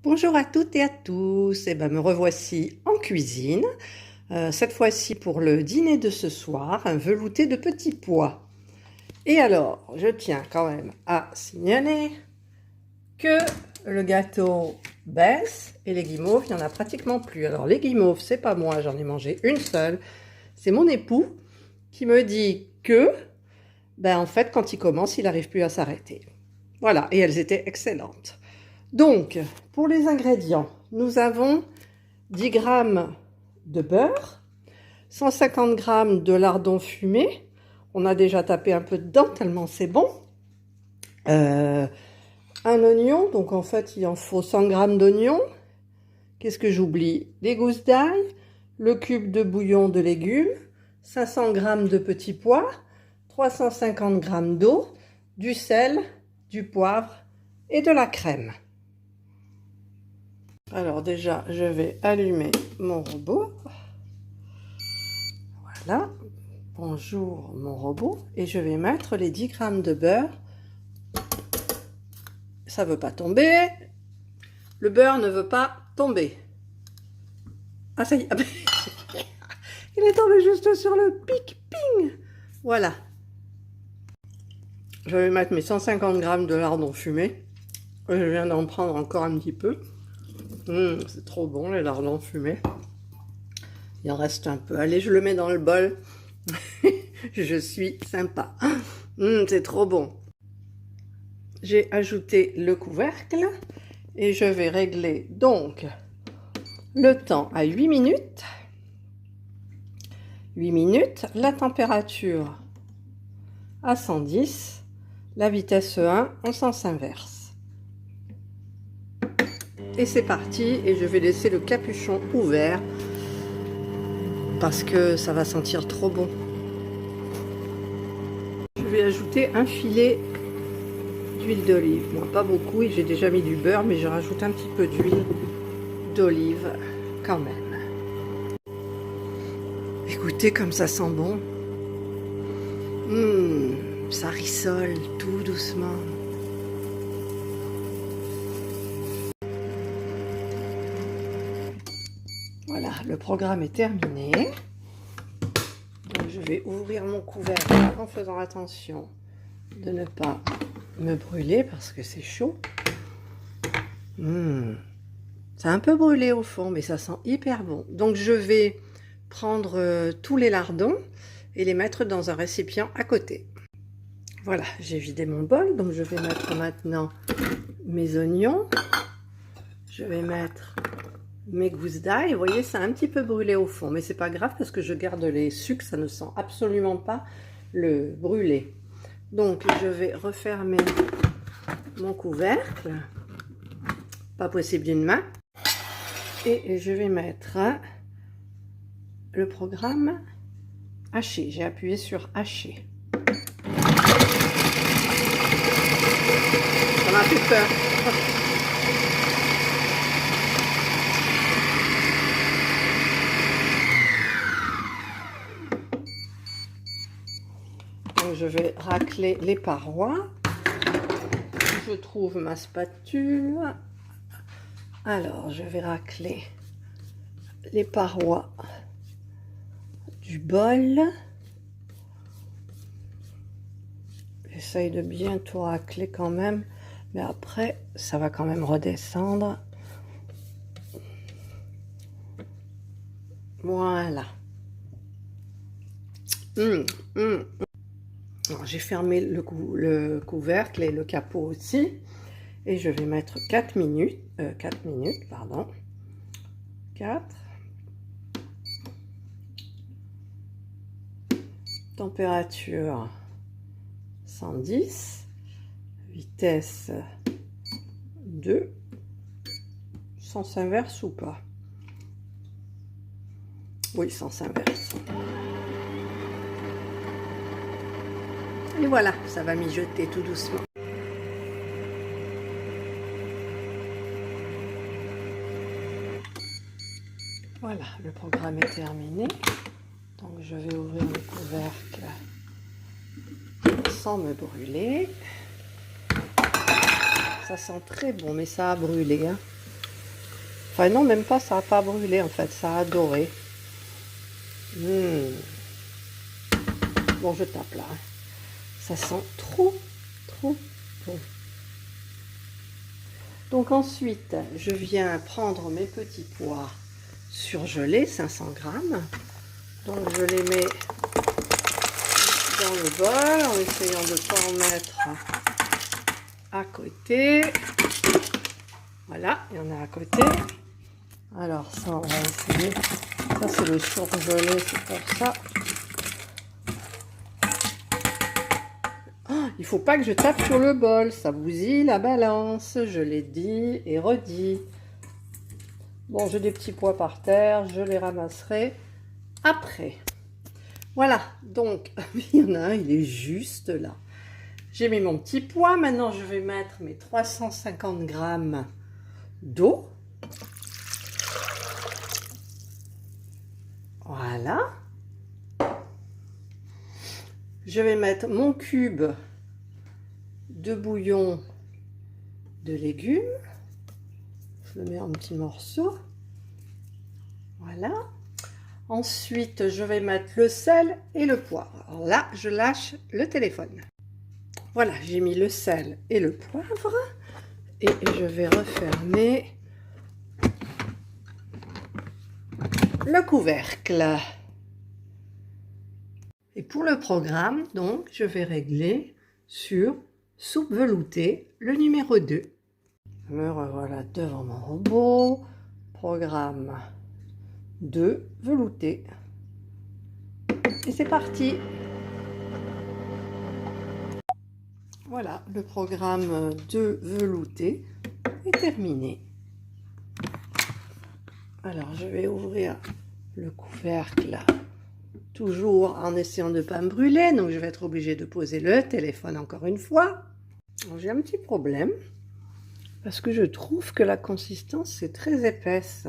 Bonjour à toutes et à tous, me revoici en cuisine, cette fois-ci pour le dîner de ce soir, un velouté de petits pois. Et alors, je tiens quand même à signaler que le gâteau baisse et les guimauves, il n'y en a pratiquement plus. Alors les guimauves, c'est pas moi, j'en ai mangé une seule, c'est mon époux qui me dit que, en fait, quand il commence, il n'arrive plus à s'arrêter. Voilà, et elles étaient excellentes. Donc, pour les ingrédients, nous avons 10 g de beurre, 150 g de lardons fumés. On a déjà tapé un peu dedans tellement c'est bon. Un oignon, donc en fait il en faut 100 g d'oignons. Qu'est-ce que j'oublie? Des gousses d'ail, le cube de bouillon de légumes, 500 g de petits pois, 350 g d'eau, du sel, du poivre et de la crème. Alors déjà, je vais allumer mon robot. Voilà. Bonjour mon robot. Et je vais mettre les 10 g de beurre. Ça ne veut pas tomber. Le beurre ne veut pas tomber. Ah ça y est. Il est tombé juste sur le pic. Ping. Voilà. Je vais mettre mes 150 g de lardons fumés. Je viens d'en prendre encore un petit peu. C'est trop bon les lardons fumés. Il en reste un peu. Allez, je le mets dans le bol. Je suis sympa. C'est trop bon. J'ai ajouté le couvercle et je vais régler donc le temps à 8 minutes. 8 minutes, la température à 110, la vitesse 1 en sens inverse. Et c'est parti, et je vais laisser le capuchon ouvert parce que ça va sentir trop bon. Je vais ajouter un filet d'huile d'olive. Bon, pas beaucoup, j'ai déjà mis du beurre, mais je rajoute un petit peu d'huile d'olive quand même. Écoutez comme ça sent bon. Ça rissole tout doucement. Voilà, le programme est terminé. Donc, je vais ouvrir mon couvercle en faisant attention de ne pas me brûler parce que c'est chaud. Ça a un peu brûlé au fond, mais ça sent hyper bon. Donc je vais prendre tous les lardons et les mettre dans un récipient à côté. Voilà, j'ai vidé mon bol, donc je vais mettre maintenant mes oignons. Je vais mettre mes gousses d'ail. Vous voyez, ça a un petit peu brûlé au fond, mais c'est pas grave parce que je garde les sucres, ça ne sent absolument pas le brûlé. Donc je vais refermer mon couvercle, pas possible d'une main, et je vais mettre le programme haché. J'ai appuyé sur haché. Ça m'a fait peur. Donc je vais racler les parois. Je trouve ma spatule. Alors je vais racler les parois du bol. J'essaye de bien tout racler quand même, mais après ça va quand même redescendre. Voilà. J'ai fermé le couvercle et le capot aussi, et je vais mettre 4 minutes, 4. Température 110, vitesse 2, sens inverse ou pas? Oui, sens inverse. Et voilà, ça va mijoter tout doucement. Voilà, le programme est terminé. Donc je vais ouvrir le couvercle sans me brûler. Ça sent très bon, mais ça a brûlé. Enfin non, même pas, ça n'a pas brûlé en fait, ça a doré. Bon, je tape là. Ça sent trop bon. Donc ensuite, je viens prendre mes petits pois surgelés, 500 grammes. Donc je les mets dans le bol en essayant de ne pas en mettre à côté. Voilà, il y en a à côté. Alors ça, on va essayer. Ça, c'est le surgelé, c'est pour ça. Oh, il ne faut pas que je tape sur le bol, ça bousille la balance. Je l'ai dit et redit. Bon, j'ai des petits pois par terre, je les ramasserai après. Voilà, donc, il y en a un, il est juste là. J'ai mis mon petit pois, maintenant je vais mettre mes 350 grammes d'eau. Voilà. Je vais mettre mon cube de bouillon de légumes. Je le mets en petits morceaux. Voilà. Ensuite, je vais mettre le sel et le poivre. Alors là, je lâche le téléphone. Voilà, j'ai mis le sel et le poivre. Et je vais refermer le couvercle. Et pour le programme, donc, je vais régler sur soupe veloutée, le numéro 2. Me revoilà devant mon robot. Programme 2 velouté. Et c'est parti. Voilà, le programme 2 velouté est terminé. Alors, je vais ouvrir le couvercle, toujours en essayant de ne pas me brûler. Donc, je vais être obligée de poser le téléphone encore une fois. J'ai un petit problème parce que je trouve que la consistance est très épaisse.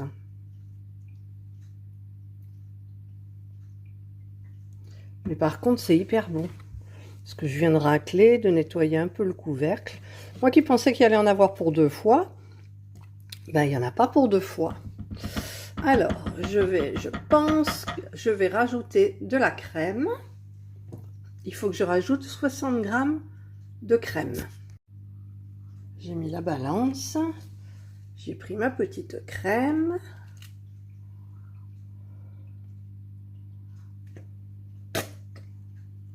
Mais par contre, c'est hyper bon. Parce que je viens de racler, de nettoyer un peu le couvercle. Moi qui pensais qu'il allait en avoir pour 2 fois, ben il n'y en a pas pour 2 fois. Alors, je pense que je vais rajouter de la crème. Il faut que je rajoute 60 grammes de crème. J'ai mis la balance. J'ai pris ma petite crème.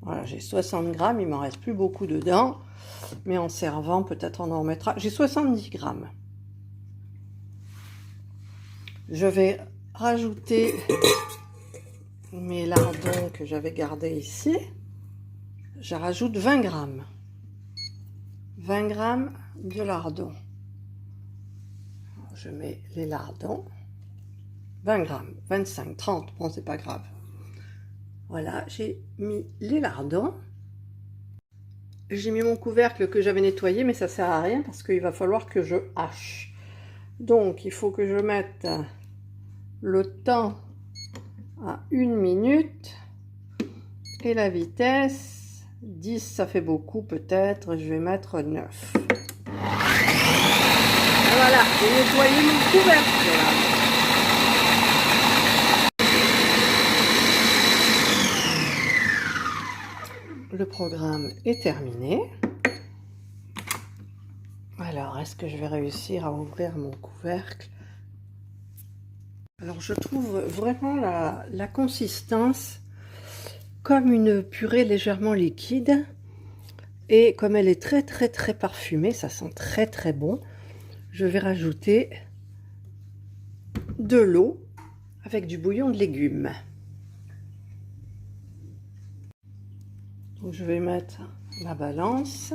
Voilà, j'ai 60 grammes, il m'en reste plus beaucoup dedans, mais en servant, peut-être on en remettra. J'ai 70 grammes. Je vais rajouter mes lardons que j'avais gardés ici. Je rajoute 20 grammes. 20 grammes de lardons. Je mets les lardons. 20 grammes, 25, 30, bon, c'est pas grave. Voilà, j'ai mis les lardons. J'ai mis mon couvercle que j'avais nettoyé, mais ça sert à rien parce qu'il va falloir que je hache. Donc, il faut que je mette le temps à 1 minute et la vitesse 10, ça fait beaucoup peut-être. Je vais mettre 9. Voilà, j'ai nettoyé mon couvercle. Le programme est terminé. Alors, est-ce que je vais réussir à ouvrir mon couvercle? Alors, je trouve vraiment la consistance comme une purée légèrement liquide. Et comme elle est très parfumée, ça sent très bon, je vais rajouter de l'eau avec du bouillon de légumes. Donc, je vais mettre la balance.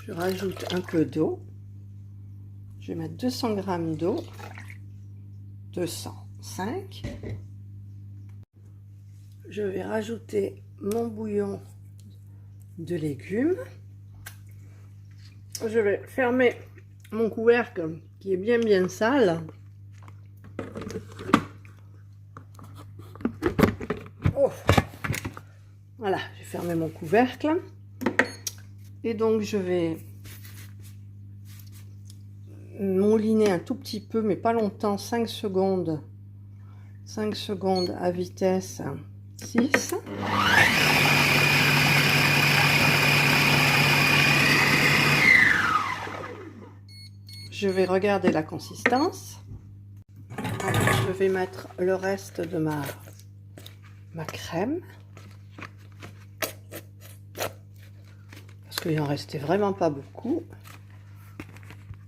Je rajoute un peu d'eau. Je vais mettre 200 grammes d'eau. 205. Je vais rajouter mon bouillon de légumes. Je vais fermer mon couvercle qui est bien sale. Oh. Voilà, j'ai fermé mon couvercle. Et donc je vais mouliner un tout petit peu, mais pas longtemps, 5 secondes. 5 secondes à vitesse 6. Je vais regarder la consistance. Je vais mettre le reste de ma crème. Parce qu'il en restait vraiment pas beaucoup.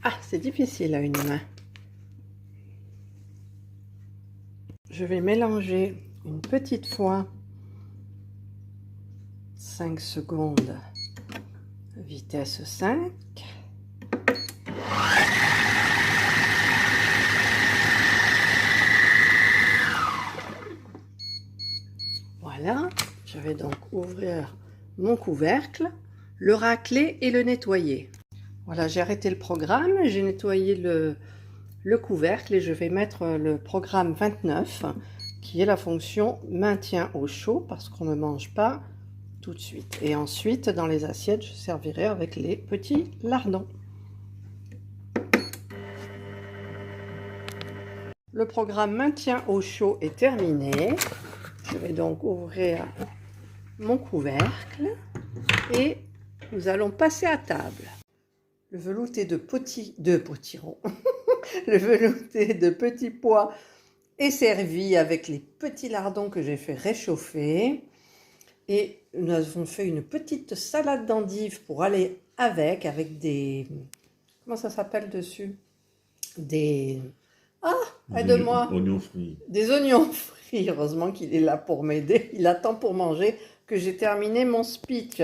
Ah, c'est difficile à une main. Je vais mélanger une petite fois 5 secondes, vitesse 5. Voilà, je vais donc ouvrir mon couvercle, le racler et le nettoyer. Voilà, j'ai arrêté le programme, j'ai nettoyé le couvercle et je vais mettre le programme 29 qui est la fonction maintien au chaud parce qu'on ne mange pas tout de suite. Et ensuite, dans les assiettes, je servirai avec les petits lardons. Le programme maintien au chaud est terminé. Je vais donc ouvrir mon couvercle et nous allons passer à table. Le velouté de potiron, le velouté de petits pois est servi avec les petits lardons que j'ai fait réchauffer. Et nous avons fait une petite salade d'endives pour aller avec des... Comment ça s'appelle dessus? Des... Ah, aide-moi. Oignons frits. Des oignons frits. Heureusement qu'il est là pour m'aider. Il attend pour manger que j'ai terminé mon speech.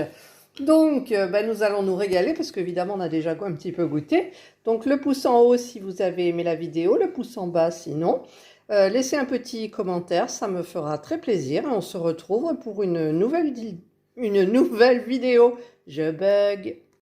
Donc, nous allons nous régaler parce qu'évidemment, on a déjà un petit peu goûté. Donc, le pouce en haut si vous avez aimé la vidéo, le pouce en bas sinon. Laissez un petit commentaire, ça me fera très plaisir. On se retrouve pour une nouvelle vidéo. Je bug.